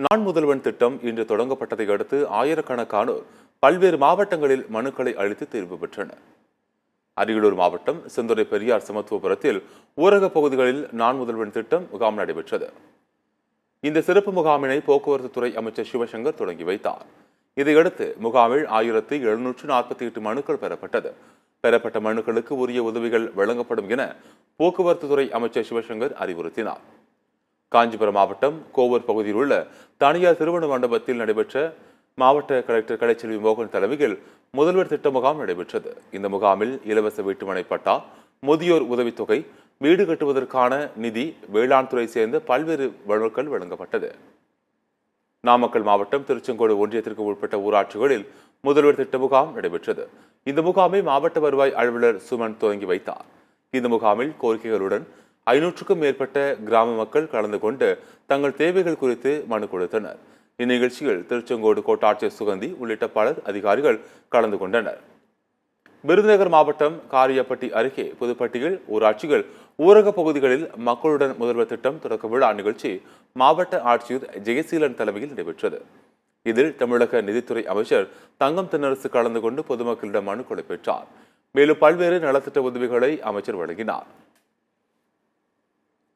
நான் முதல்வன் திட்டம் இன்று தொடங்கப்பட்டதை அடுத்து ஆயிரக்கணக்கானோர் பல்வேறு மாவட்டங்களில் மனுக்களை அளித்து தீர்வு பெற்றனர். அரியலூர் மாவட்டம் செந்துறை பெரியார் சமத்துவபுரத்தில் ஊரக பகுதிகளில் நான் முதல்வன் திட்டம் முகாம் நடைபெற்றது. இந்த சிறப்பு முகாமினை போக்குவரத்து துறை அமைச்சர் சிவசங்கர் தொடங்கி வைத்தார். இதையடுத்து முகாமில் 1748 மனுக்கள் பெறப்பட்டது. பெறப்பட்ட மனுக்களுக்கு உரிய உதவிகள் வழங்கப்படும் என போக்குவரத்து துறை அமைச்சர் சிவசங்கர் அறிவுறுத்தினார். காஞ்சிபுரம் மாவட்டம் கோவூர் பகுதியில் உள்ள தனியார் திருமண மண்டபத்தில் நடைபெற்ற மாவட்ட கலெக்டர் கலைச்செல்வி மோகன் தலைமையில் முதல்வர் திட்ட முகாம் நடைபெற்றது. இந்த முகாமில் இலவச வீட்டுமனை பட்டா, முதியோர் உதவித்தொகை, வீடு கட்டுவதற்கான நிதி, வேளாண் துறை சேர்ந்த பல்வேறு மனுக்கள் வழங்கப்பட்டது. நாமக்கல் மாவட்டம் திருச்செங்கோடு ஒன்றியத்திற்கு உட்பட்ட ஊராட்சிகளில் முதல்வர் திட்ட முகாம் நடைபெற்றது. இந்த முகாமை மாவட்ட வருவாய் அலுவலர் சுமன் தொடங்கி வைத்தார். இந்த முகாமில் கோரிக்கைகளுடன் 500க்கும் மேற்பட்ட கிராம மக்கள் கலந்து கொண்டு தங்கள் தேவைகள் குறித்து மனு கொடுத்தனர். இந்நிகழ்ச்சியில் திருச்செங்கோடு கோட்டாட்சியர் சுகந்தி உள்ளிட்ட பலர் அதிகாரிகள் கலந்து கொண்டனர். விருதுநகர் மாவட்டம் காரியப்பட்டி அருகே புதுப்பட்டியில் ஊராட்சிகள் ஊரக பகுதிகளில் மக்களுடன் முதல்வர் திட்டம் தொடக்க விழா நிகழ்ச்சி மாவட்ட ஆட்சியர் ஜெயசீலன் தலைமையில் நடைபெற்றது. இதில் தமிழக நிதித்துறை அமைச்சர் தங்கம் தென்னரசு கலந்து கொண்டு பொதுமக்களிடம் மனுக்களை பெற்றார். மேலும் பல்வேறு நலத்திட்ட உதவிகளை அமைச்சர் வழங்கினார்.